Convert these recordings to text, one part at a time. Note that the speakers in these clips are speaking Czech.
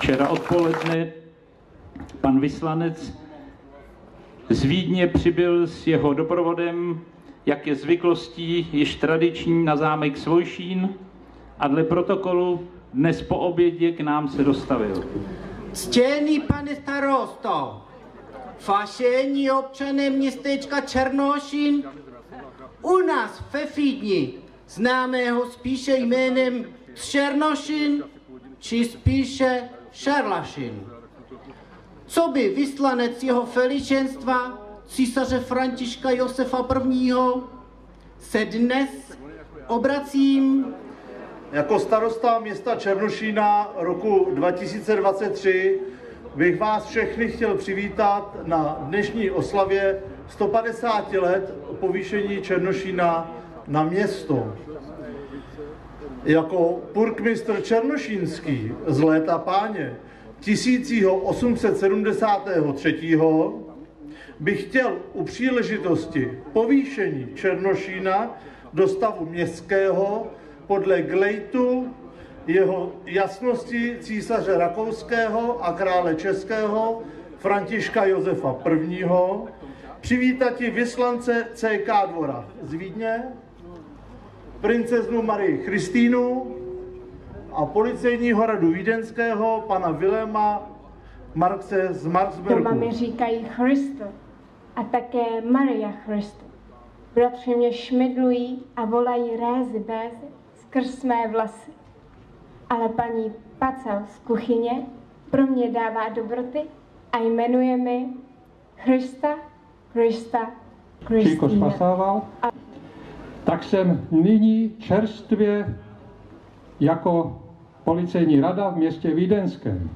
Včera odpoledne pan vyslanec z Vídně přibyl s jeho doprovodem, jak je zvyklostí, již tradiční na zámek Svojšín a dle protokolu dnes po obědě k nám se dostavil. Ctěný pane starosto, vážení občané městečka Černošín, u nás ve Vídni, známého spíše jménem Černošín, či spíše Šarlašín. Co by vyslanec jeho veličenstva, císaře Františka Josefa I. se dnes obracím jako starosta města Černošína roku 2023 bych vás všechny chtěl přivítat na dnešní oslavě 150 let povýšení Černošína na město. Jako burkmistr černošínský z léta páně 1873. bych chtěl u příležitosti povýšení Černošína do stavu městského podle glejtu jeho jasnosti císaře rakouského a krále českého Františka Josefa I. přivítati vyslance CK dvora z Vídně, princeznu Marii Kristýnu a policejního radu vídeňského pana Viléma Marxe z Marksbergu. Doma mi říkají Christo a také Maria Christo. Bratři mě šmidlují a volají rézy bézy skrz mé vlasy. Ale paní Pacel z kuchyně pro mě dává dobroty a jmenuje mi Krista Číko spasával. Tak jsem nyní čerstvě jako policejní rada v městě Vídeňském.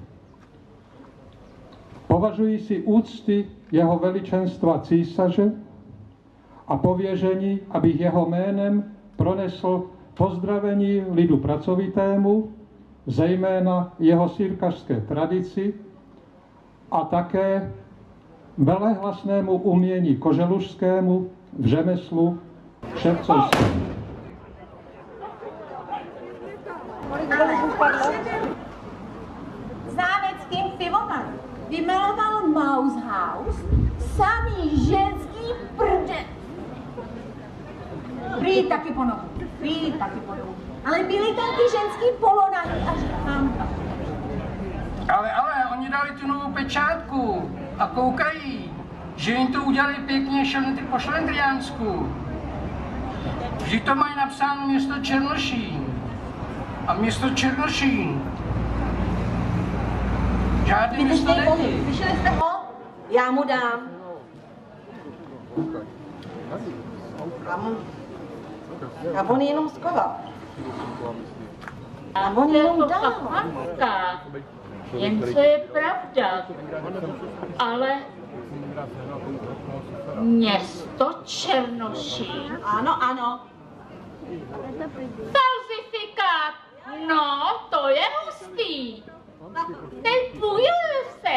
Považuji si úcty jeho veličenstva císaře a pověření, abych jeho jménem pronesl pozdravení lidu pracovitému, zejména jeho sýrkařské tradici a také velehlasnému umění koželužskému v řemeslu ševcovském. Zámeckým pivovarem vymaloval Maushaus samý ženský prde. Prý taky po nohu. Ale byly tam ty ženský polonahy a říkám. Ale, oni dali tu novou pečátku a koukají, že jim to udělali pěkně po šlendriánsku. Vždyť to mají napsáno město Černošín. A město Černošín žádný město není. Slyšeli jste ho? Já mu dám. A on jenom skoval. A on jenom dal. Jen co je pravda, ale město Černošín. Ano. Falzifikát, no, to je hustý. Teď bojuje se,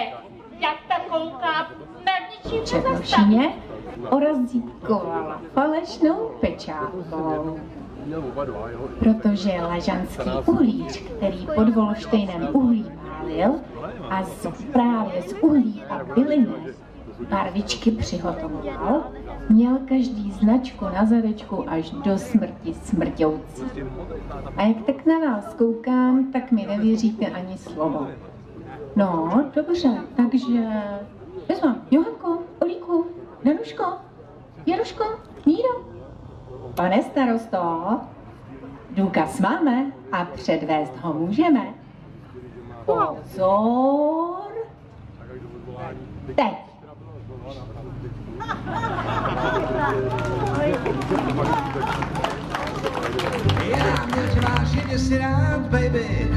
jak ta kouká nad ničím nezastaví. Černošíně orazítkovala falešnou pečátkou. Protože lažanský uhlíř, který pod Volštejnem uhlí pálil a právě z uhlí a byliny barvičky přihotovoval, měl každý značku na zadečku až do smrti smrťoucí. A jak tak na vás koukám, tak mi nevěříte ani slovo. No, dobře, takže... Vezma, Johanko, Olíku, Danuško, Jaruško, Míro. Pane starosto, důkaz máme a předvést ho můžeme. Pozor! Teď! Já měl tě vážně si rád, baby,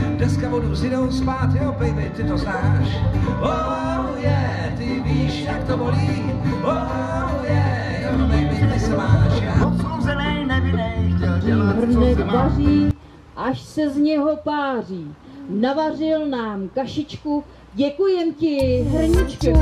dneska budu s jinou spát, jo, baby, ty to znáš. Oh yeah, ty víš, jak to bolí, oh yeah, jo, baby, ty se máš, já. Odsouzenej nevinnej chtěl dělat, co se má. Vaří, až se z něho páří. Navařil nám kašičku, děkujem ti, hrničku.